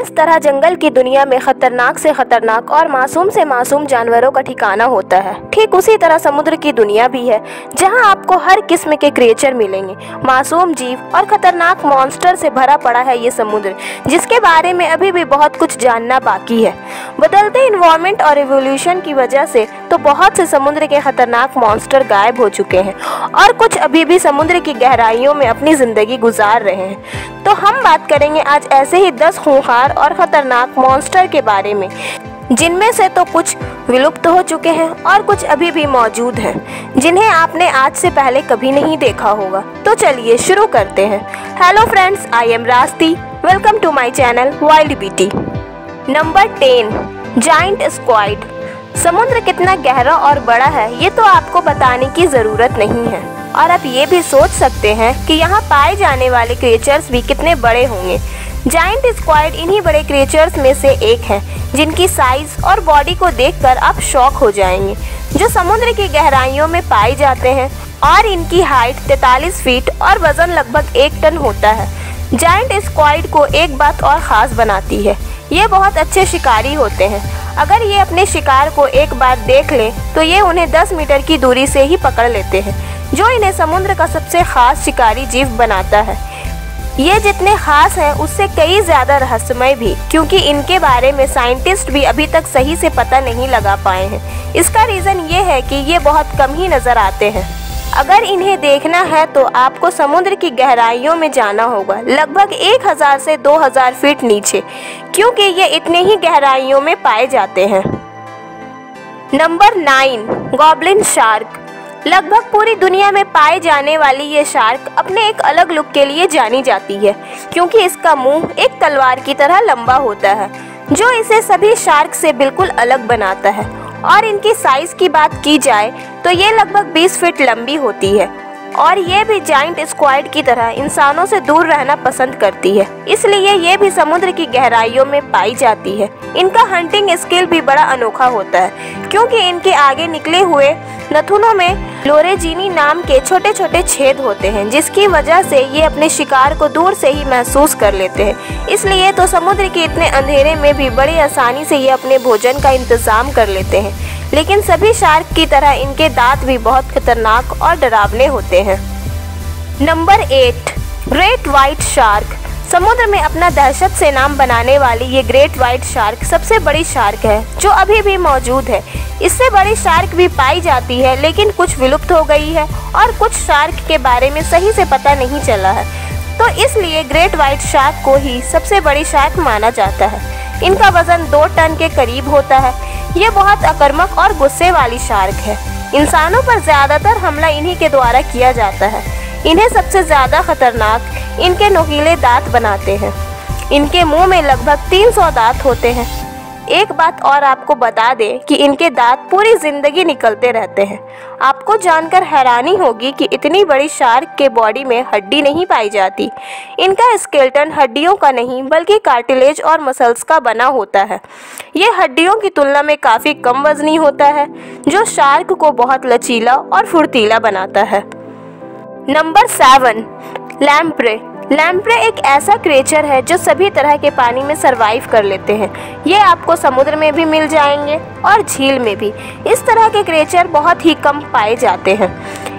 इस तरह जंगल की दुनिया में खतरनाक से खतरनाक और मासूम से मासूम जानवरों का ठिकाना होता है, ठीक उसी तरह समुद्र की दुनिया भी है, जहां आपको हर किस्म के क्रिएचर मिलेंगे। मासूम जीव और खतरनाक मॉन्स्टर से भरा पड़ा है ये समुद्र, जिसके बारे में अभी भी बहुत कुछ जानना बाकी है। बदलते इन्वायरमेंट और एवोल्यूशन की वजह से तो बहुत से समुद्र के खतरनाक मॉन्स्टर गायब हो चुके हैं और कुछ अभी भी समुद्र की गहराइयों में अपनी जिंदगी गुजार रहे हैं। तो हम बात करेंगे आज ऐसे ही 10 खूंखार और खतरनाक मॉन्स्टर के बारे में, जिनमें से तो कुछ विलुप्त हो चुके हैं और कुछ अभी भी मौजूद हैं, जिन्हें आपने आज से पहले कभी नहीं देखा होगा। तो चलिए शुरू करते हैं। Hello friends, I am Rasti. Welcome to my channel wild BT. Number 10, giant squid. समुद्र कितना गहरा और बड़ा है ये तो आपको बताने की ज़रूरत नहीं है, और आप ये भी सोच सकते हैं कि यहाँ पाए जाने वाले क्रिएचर्स भी कितने बड़े होंगे। जायंट स्क्वाइड इन्हीं बड़े क्रिएचर्स में से एक है, जिनकी साइज और बॉडी को देखकर आप शॉक हो जाएंगे, जो समुद्र की गहराइयों में पाए जाते हैं और इनकी हाइट 43 फीट और वजन लगभग 1 टन होता है। जायंट स्क्वाइड को एक बात और ख़ास बनाती है, ये बहुत अच्छे शिकारी होते हैं। अगर ये अपने शिकार को एक बार देख लें तो ये उन्हें 10 मीटर की दूरी से ही पकड़ लेते हैं, जो इन्हें समुद्र का सबसे ख़ास शिकारी जीव बनाता है। ये जितने खास हैं उससे कई ज़्यादा रहस्यमय भी, क्योंकि इनके बारे में साइंटिस्ट भी अभी तक सही से पता नहीं लगा पाए हैं। इसका रीज़न ये है कि ये बहुत कम ही नज़र आते हैं। अगर इन्हें देखना है तो आपको समुद्र की गहराइयों में जाना होगा, लगभग 1000 से 2000 फीट नीचे, क्योंकि ये इतने ही गहराइयों में पाए जाते हैं। Number 9, goblin shark. लगभग पूरी दुनिया में पाए जाने वाली ये शार्क अपने एक अलग लुक के लिए जानी जाती है, क्योंकि इसका मुंह एक तलवार की तरह लंबा होता है, जो इसे सभी शार्क से बिल्कुल अलग बनाता है। और इनकी साइज की बात की जाए तो ये लगभग 20 फीट लंबी होती है, और ये भी जायंट स्क्वाइड की तरह इंसानों से दूर रहना पसंद करती है, इसलिए ये भी समुद्र की गहराइयों में पाई जाती है। इनका हंटिंग स्किल भी बड़ा अनोखा होता है, क्योंकि इनके आगे निकले हुए नथुनों में लोरेजीनी नाम के छोटे छोटे छेद होते हैं, जिसकी वजह से ये अपने शिकार को दूर से ही महसूस कर लेते हैं। इसलिए तो समुद्र के इतने अंधेरे में भी बड़ी आसानी से ये अपने भोजन का इंतजाम कर लेते हैं। लेकिन सभी शार्क की तरह इनके दांत भी बहुत खतरनाक और डरावने होते हैं। Number 8, great white shark. समुद्र में अपना दहशत से नाम बनाने वाली ये ग्रेट व्हाइट शार्क सबसे बड़ी शार्क है जो अभी भी मौजूद है। इससे बड़ी शार्क भी पाई जाती है, लेकिन कुछ विलुप्त हो गई है और कुछ शार्क के बारे में सही से पता नहीं चला है, तो इसलिए ग्रेट व्हाइट शार्क को ही सबसे बड़ी शार्क माना जाता है। इनका वजन 2 टन के करीब होता है। ये बहुत आक्रामक और गुस्से वाली शार्क है। इंसानों पर ज़्यादातर हमला इन्हीं के द्वारा किया जाता है। इन्हें सबसे ज़्यादा खतरनाक इनके नुकीले दांत बनाते हैं। इनके मुंह में लगभग 300 दांत होते हैं। एक बात और आपको बता दें कि इनके दांत पूरी जिंदगी निकलते रहते हैं। आपको जानकर हैरानी होगी कि इतनी बड़ी शार्क के बॉडी में हड्डी नहीं पाई जाती। इनका स्केलेटन हड्डियों का नहीं बल्कि कार्टिलेज और मसल्स का बना होता है। ये हड्डियों की तुलना में काफ़ी कम वजनी होता है, जो शार्क को बहुत लचीला और फुर्तीला बनाता है। Number 7, lamprey. लैम्प्रे एक ऐसा क्रिएचर है जो सभी तरह के पानी में सरवाइव कर लेते हैं। ये आपको समुद्र में भी मिल जाएंगे और झील में भी। इस तरह के क्रिएचर बहुत ही कम पाए जाते हैं।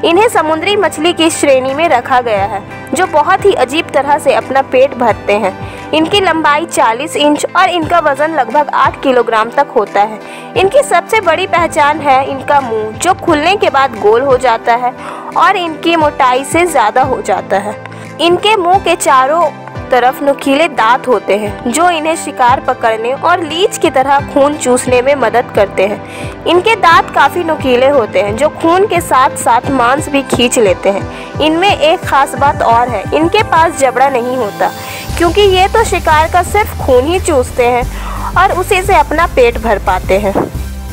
इन्हें समुद्री मछली की श्रेणी में रखा गया है, जो बहुत ही अजीब तरह से अपना पेट भरते हैं। इनकी लंबाई 40 इंच और इनका वजन लगभग 8 किलोग्राम तक होता है। इनकी सबसे बड़ी पहचान है इनका मुंह, जो खुलने के बाद गोल हो जाता है और इनकी मोटाई से ज़्यादा हो जाता है। इनके मुंह के चारों तरफ नुकीले दांत होते हैं, जो इन्हें शिकार पकड़ने और लीच की तरह खून चूसने में मदद करते हैं। इनके दांत काफ़ी नुकीले होते हैं, जो खून के साथ साथ मांस भी खींच लेते हैं। इनमें एक खास बात और है, इनके पास जबड़ा नहीं होता, क्योंकि ये तो शिकार का सिर्फ खून ही चूसते हैं और उसी से अपना पेट भर पाते हैं।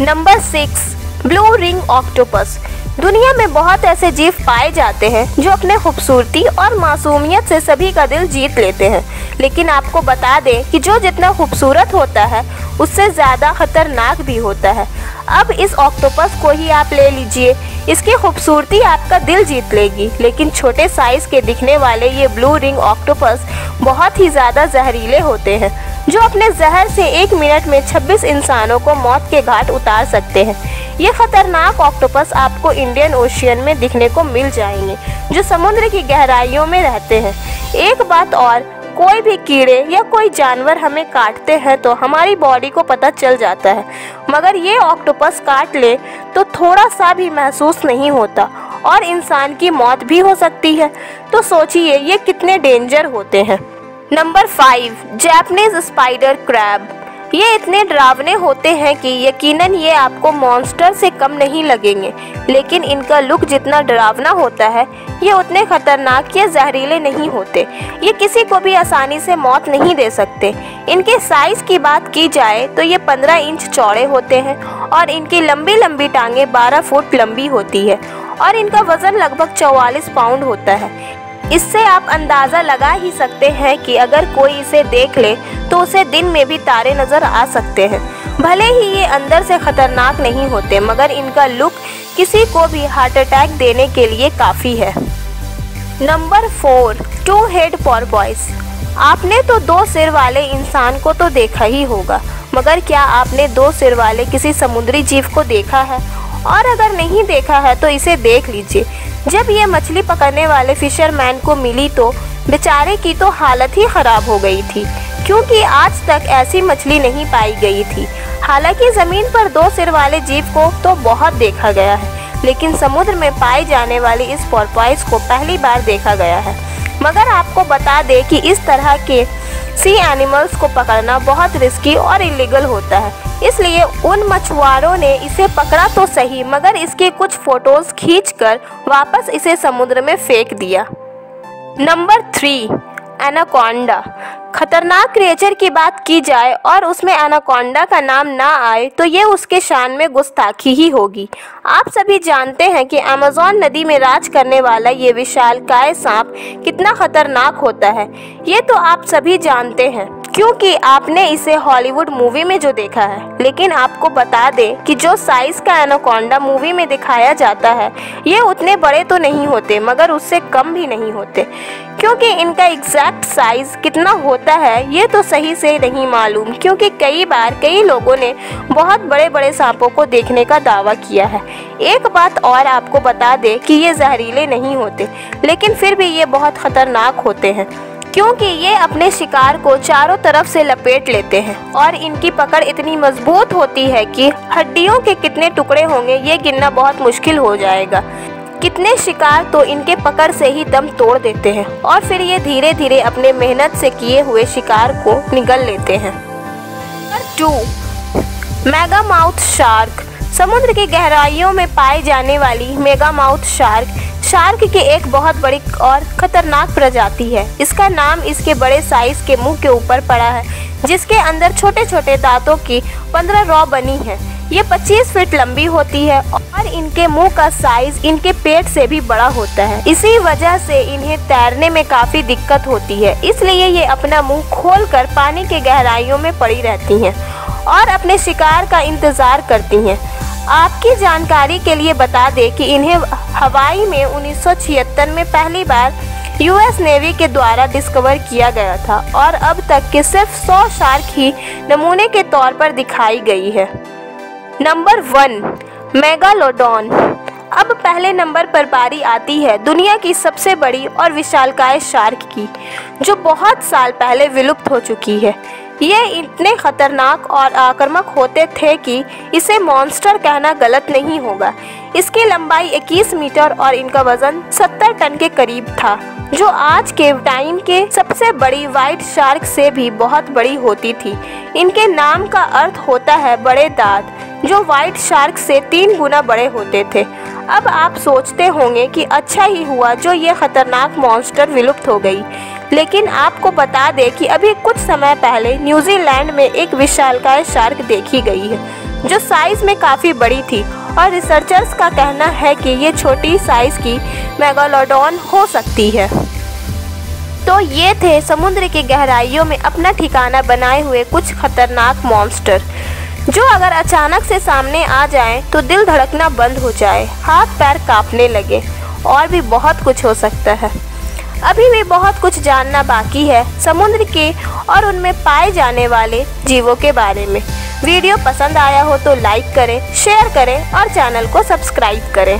Number 6, blue ring octopus. दुनिया में बहुत ऐसे जीव पाए जाते हैं जो अपने खूबसूरती और मासूमियत से सभी का दिल जीत लेते हैं, लेकिन आपको बता दें कि जो जितना खूबसूरत होता है उससे ज़्यादा खतरनाक भी होता है। अब इस ऑक्टोपस को ही आप ले लीजिए, इसकी खूबसूरती आपका दिल जीत लेगी, लेकिन छोटे साइज़ के दिखने वाले ये ब्लू रिंग ऑक्टोपस बहुत ही ज़्यादा जहरीले होते हैं। जो अपने जहर से 1 मिनट में 26 इंसानों को मौत के घाट उतार सकते हैं। ये खतरनाक ऑक्टोपस आपको इंडियन ओशियन में दिखने को मिल जाएंगे, जो समुद्र की गहराइयों में रहते हैं। एक बात और, कोई भी कीड़े या कोई जानवर हमें काटते हैं तो हमारी बॉडी को पता चल जाता है, मगर ये ऑक्टोपस काट ले तो थोड़ा सा भी महसूस नहीं होता और इंसान की मौत भी हो सकती है। तो सोचिए ये कितने डेंजर होते हैं। Number 5, Japanese spider crab. ये इतने डरावने होते हैं कि यकीनन ये आपको मॉन्स्टर से कम नहीं लगेंगे, लेकिन इनका लुक जितना डरावना होता है ये उतने खतरनाक या जहरीले नहीं होते। ये किसी को भी आसानी से मौत नहीं दे सकते। इनके साइज की बात की जाए तो ये 15 इंच चौड़े होते हैं और इनकी लंबी लंबी टांगें 12 फुट लंबी होती है और इनका वजन लगभग 44 पाउंड होता है। इससे आप अंदाज़ा लगा ही सकते हैं कि अगर कोई इसे देख ले तो उसे दिन में भी तारे नज़र आ सकते हैं। भले ही ये अंदर से खतरनाक नहीं होते, मगर इनका लुक किसी को भी हार्ट अटैक देने के लिए काफ़ी है। Number 4, 2 head porpoise. आपने तो 2 सिर वाले इंसान को तो देखा ही होगा, मगर क्या आपने 2 सिर वाले किसी समुद्री जीव को देखा है? और अगर नहीं देखा है तो इसे देख लीजिए। जब ये मछली पकड़ने वाले फिशरमैन को मिली तो बेचारे की तो हालत ही ख़राब हो गई थी, क्योंकि आज तक ऐसी मछली नहीं पाई गई थी। हालांकि ज़मीन पर 2 सिर वाले जीव को तो बहुत देखा गया है, लेकिन समुद्र में पाई जाने वाली इस पोर्पोइस को पहली बार देखा गया है। मगर आपको बता दें कि इस तरह के सी एनिमल्स को पकड़ना बहुत रिस्की और इलीगल होता है, इसलिए उन मछुआरों ने इसे पकड़ा तो सही, मगर इसके कुछ फोटोज खींचकर वापस इसे समुद्र में फेंक दिया। Number 3, anaconda. खतरनाक क्रिएचर की बात की जाए और उसमें एनाकोंडा का नाम ना आए तो ये उसके शान में गुस्ताखी ही होगी। आप सभी जानते हैं कि अमेज़न नदी में राज करने वाला ये विशालकाय सांप कितना खतरनाक होता है। ये तो आप सभी जानते हैं क्योंकि आपने इसे हॉलीवुड मूवी में जो देखा है। लेकिन आपको बता दें कि जो साइज का एनाकोंडा मूवी में दिखाया जाता है ये उतने बड़े तो नहीं होते, मगर उससे कम भी नहीं होते। क्योंकि इनका एग्जैक्ट साइज कितना होता है ये तो सही से नहीं मालूम, क्योंकि कई बार कई लोगों ने बहुत बड़े बड़े सांपों को देखने का दावा किया है। एक बात और आपको बता दें कि ये जहरीले नहीं होते, लेकिन फिर भी ये बहुत खतरनाक होते हैं, क्योंकि ये अपने शिकार को चारों तरफ से लपेट लेते हैं और इनकी पकड़ इतनी मजबूत होती है कि हड्डियों के कितने टुकड़े होंगे ये गिनना बहुत मुश्किल हो जाएगा। कितने शिकार तो इनके पकड़ से ही दम तोड़ देते हैं और फिर ये धीरे धीरे अपने मेहनत से किए हुए शिकार को निगल लेते हैं। Number 2, megamouth shark. समुद्र की गहराइयों में पाई जाने वाली मेगामाउथ शार्क की एक बहुत बड़ी और खतरनाक प्रजाति है। इसका नाम इसके बड़े साइज के मुंह के ऊपर पड़ा है, जिसके अंदर छोटे छोटे दांतों की 15 रॉ बनी है। ये 25 फीट लंबी होती है और इनके मुंह का साइज इनके पेट से भी बड़ा होता है। इसी वजह से इन्हें तैरने में काफ़ी दिक्कत होती है, इसलिए ये अपना मुंह खोलकर पानी के गहराइयों में पड़ी रहती हैं और अपने शिकार का इंतज़ार करती हैं। आपकी जानकारी के लिए बता दें कि इन्हें हवाई में 1976 में पहली बार यूएस नेवी के द्वारा डिस्कवर किया गया था और अब तक के सिर्फ 100 शार्क ही नमूने के तौर पर दिखाई गई है। Number 1, megalodon. अब पहले नंबर पर बारी आती है दुनिया की सबसे बड़ी और विशालकाय शार्क की, जो बहुत साल पहले विलुप्त हो चुकी है। ये इतने खतरनाक और आक्रामक होते थे कि इसे मॉन्स्टर कहना गलत नहीं होगा। इसकी लंबाई 21 मीटर और इनका वजन 70 टन के करीब था, जो आज के टाइम के सबसे बड़ी व्हाइट शार्क से भी बहुत बड़ी होती थी। इनके नाम का अर्थ होता है बड़े दांत, जो व्हाइट शार्क से 3 गुना बड़े होते थे। अब आप सोचते होंगे कि अच्छा ही हुआ जो ये खतरनाक मॉन्स्टर विलुप्त हो गई, लेकिन आपको बता दें कि अभी कुछ समय पहले न्यूजीलैंड में एक विशालकाय शार्क देखी गई है, जो साइज में काफ़ी बड़ी थी और रिसर्चर्स का कहना है कि ये छोटी साइज की मेगालोडॉन हो सकती है। तो ये थे समुद्र की गहराइयों में अपना ठिकाना बनाए हुए कुछ खतरनाक मॉन्स्टर, जो अगर अचानक से सामने आ जाएं तो दिल धड़कना बंद हो जाए, हाथ पैर कांपने लगे और भी बहुत कुछ हो सकता है। अभी भी बहुत कुछ जानना बाकी है समुद्र के और उनमें पाए जाने वाले जीवों के बारे में। वीडियो पसंद आया हो तो लाइक करें, शेयर करें और चैनल को सब्सक्राइब करें।